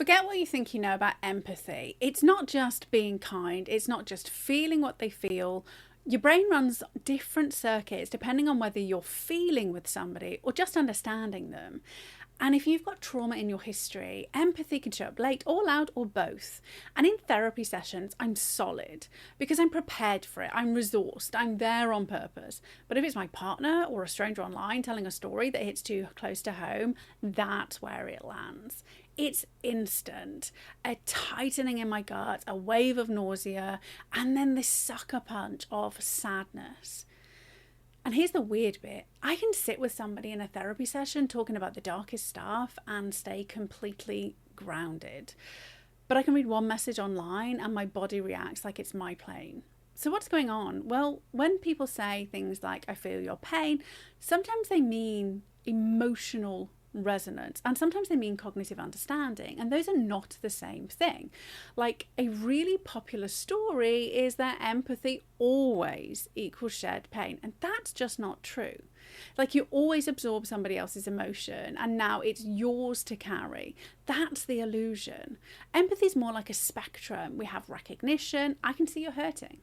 Forget what you think you know about empathy. It's not just being kind, it's not just feeling what they feel. Your brain runs different circuits depending on whether you're feeling with somebody or just understanding them. And if you've got trauma in your history, empathy can show up late or loud or both. And in therapy sessions, I'm solid because I'm prepared for it. I'm resourced. I'm there on purpose. But if it's my partner or a stranger online telling a story that hits too close to home, that's where it lands. It's instant, a tightening in my gut, a wave of nausea, and then this sucker punch of sadness. And here's the weird bit. I can sit with somebody in a therapy session talking about the darkest stuff and stay completely grounded. But I can read one message online and my body reacts like it's my plane. So what's going on? Well, when people say things like, I feel your pain, sometimes they mean emotional resonance, and sometimes they mean cognitive understanding, and those are not the same thing. Like, a really popular story is that empathy always equals shared pain, and that's just not true. Like, you always absorb somebody else's emotion and now it's yours to carry. That's the illusion. Empathy is more like a spectrum. We have recognition, I can see you're hurting.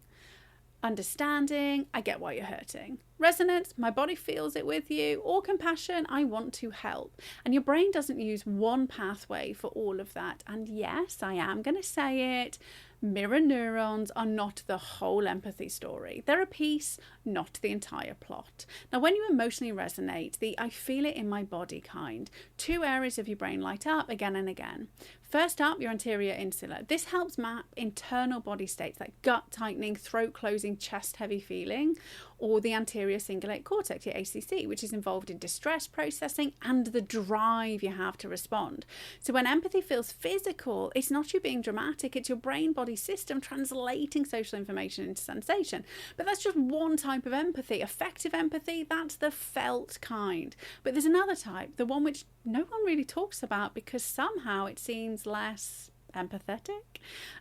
Understanding, I get why you're hurting. Resonance, my body feels it with you. Or compassion, I want to help. And your brain doesn't use one pathway for all of that. And yes, I am going to say it, mirror neurons are not the whole empathy story. They're a piece, not the entire plot. Now, when you emotionally resonate, the I feel it in my body kind, two areas of your brain light up again and again. First up, your anterior insula. This helps map internal body states like gut tightening, throat closing, chest heavy feeling, or the anterior cingulate cortex, your ACC, which is involved in distress processing and the drive you have to respond. So when empathy feels physical, it's not you being dramatic, it's your brain body system translating social information into sensation. But that's just one type of empathy. Affective empathy, that's the felt kind. But there's another type, the one which no one really talks about because somehow it seems less empathetic.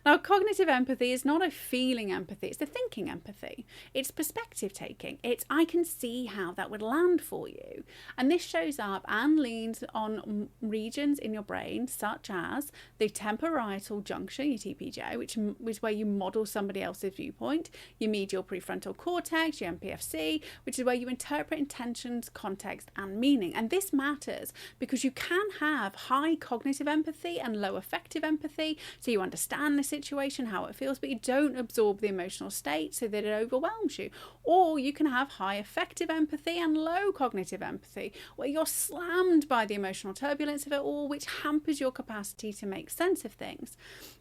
Now, cognitive empathy is not a feeling empathy, it's a thinking empathy. It's perspective taking. It's I can see how that would land for you. And this shows up and leans on regions in your brain such as the temporietal junction, your TPJ, which is where you model somebody else's viewpoint, your medial prefrontal cortex, your mPFC, which is where you interpret intentions, context, and meaning. And this matters because you can have high cognitive empathy and low affective empathy. So you understand the situation, how it feels, but you don't absorb the emotional state so that it overwhelms you. Or you can have high affective empathy and low cognitive empathy, where you're slammed by the emotional turbulence of it all, which hampers your capacity to make sense of things.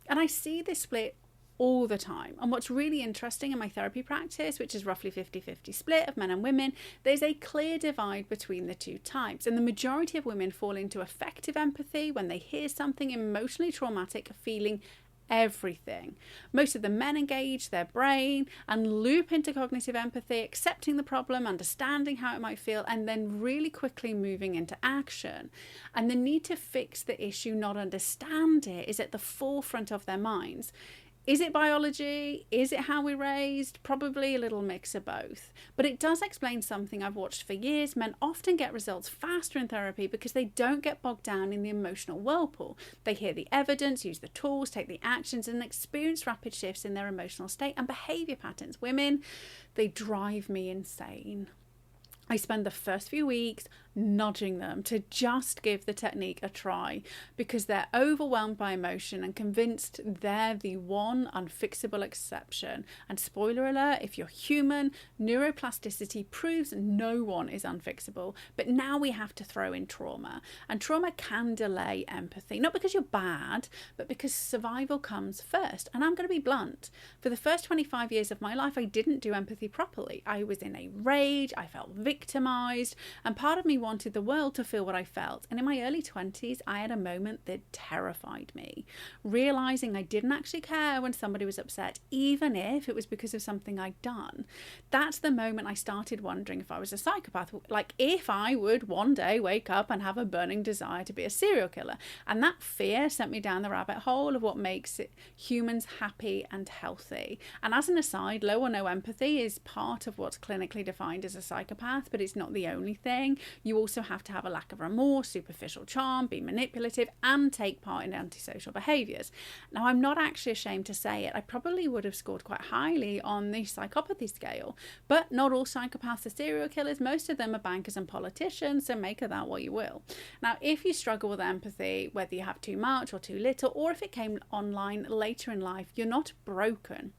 And I see this split all the time. And what's really interesting in my therapy practice, which is roughly 50-50 split of men and women, there's a clear divide between the two types. And the majority of women fall into affective empathy when they hear something emotionally traumatic, feeling everything. Most of the men engage their brain and loop into cognitive empathy, accepting the problem, understanding how it might feel, and then really quickly moving into action. And the need to fix the issue, not understand it, is at the forefront of their minds. Is it biology? Is it how we're raised? Probably a little mix of both. But it does explain something I've watched for years. Men often get results faster in therapy because they don't get bogged down in the emotional whirlpool. They hear the evidence, use the tools, take the actions, and experience rapid shifts in their emotional state and behaviour patterns. Women, they drive me insane. I spend the first few weeks nudging them to just give the technique a try because they're overwhelmed by emotion and convinced they're the one unfixable exception. And spoiler alert, if you're human, neuroplasticity proves no one is unfixable. But now we have to throw in trauma. And trauma can delay empathy, not because you're bad, but because survival comes first. And I'm going to be blunt. For the first 25 years of my life, I didn't do empathy properly. I was in a rage, I felt victimized, and part of me wanted the world to feel what I felt. And in my early 20s, I had a moment that terrified me, realizing I didn't actually care when somebody was upset, even if it was because of something I'd done. That's the moment I started wondering if I was a psychopath, like if I would one day wake up and have a burning desire to be a serial killer. And that fear sent me down the rabbit hole of what makes humans happy and healthy. And as an aside, low or no empathy is part of what's clinically defined as a psychopath, but it's not the only thing. You You also have to have a lack of remorse, superficial charm, be manipulative, and take part in antisocial behaviours. Now, I'm not actually ashamed to say it. I probably would have scored quite highly on the psychopathy scale, but not all psychopaths are serial killers. Most of them are bankers and politicians, so make of that what you will. Now, if you struggle with empathy, whether you have too much or too little, or if it came online later in life, you're not broken.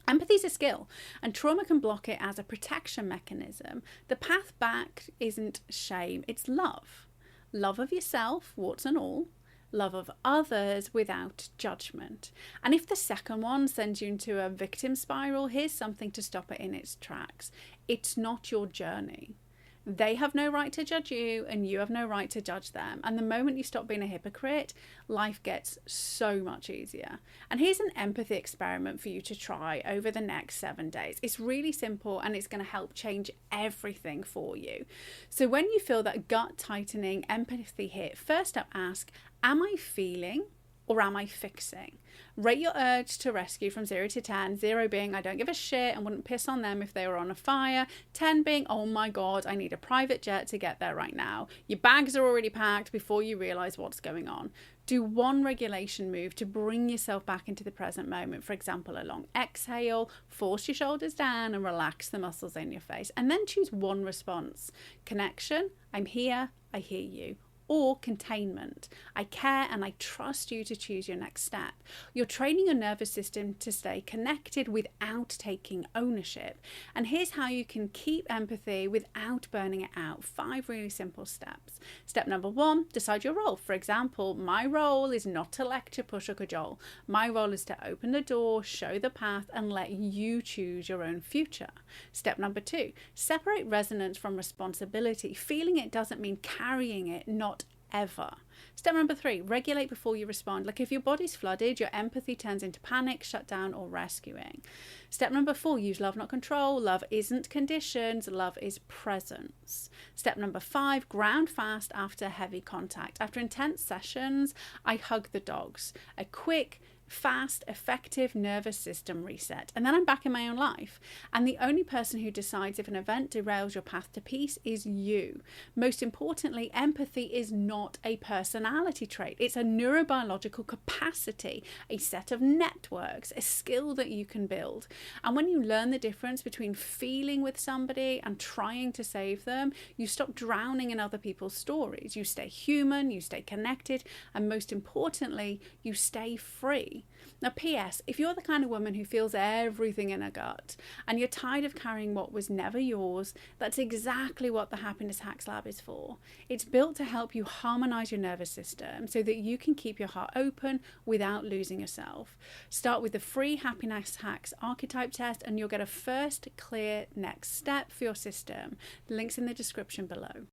Empathy is a skill, and trauma can block it as a protection mechanism. The path back isn't shame, it's love. Love of yourself, warts and all. Love of others without judgment. And if the second one sends you into a victim spiral, here's something to stop it in its tracks. It's not your journey. They have no right to judge you, and you have no right to judge them. And the moment you stop being a hypocrite, life gets so much easier. And here's an empathy experiment for you to try over the next 7 days. It's really simple, and it's going to help change everything for you. So when you feel that gut tightening empathy hit, first up ask, am I feeling or am I fixing? Rate your urge to rescue from 0 to 10, 0 being I don't give a shit and wouldn't piss on them if they were on a fire, 10 being oh my god, I need a private jet to get there right now. Your bags are already packed before you realise what's going on. Do one regulation move to bring yourself back into the present moment. For example, a long exhale, force your shoulders down and relax the muscles in your face. And then choose one response. Connection, I'm here, I hear you. Or containment. I care and I trust you to choose your next step. You're training your nervous system to stay connected without taking ownership. And here's how you can keep empathy without burning it out. 5 really simple steps. Step number 1, decide your role. For example, my role is not to lecture, push or cajole. My role is to open the door, show the path and let you choose your own future. Step number 2, separate resonance from responsibility. Feeling it doesn't mean carrying it, not ever. Step number 3, regulate before you respond. Like if your body's flooded, your empathy turns into panic, shutdown or rescuing. Step number 4, use love, not control. Love isn't conditions, love is presence. Step number 5, ground fast after heavy contact. After intense sessions, I hug the dogs. A quick, fast, effective nervous system reset. And then I'm back in my own life. And the only person who decides if an event derails your path to peace is you. Most importantly, empathy is not a personality trait. It's a neurobiological capacity, a set of networks, a skill that you can build. And when you learn the difference between feeling with somebody and trying to save them, you stop drowning in other people's stories. You stay human, you stay connected, and most importantly, you stay free. Now, P.S. if you're the kind of woman who feels everything in her gut and you're tired of carrying what was never yours, that's exactly what the Happiness Hacks Lab is for. It's built to help you harmonise your nervous system so that you can keep your heart open without losing yourself. Start with the free Happiness Hacks archetype test and you'll get a first clear next step for your system. The link's in the description below.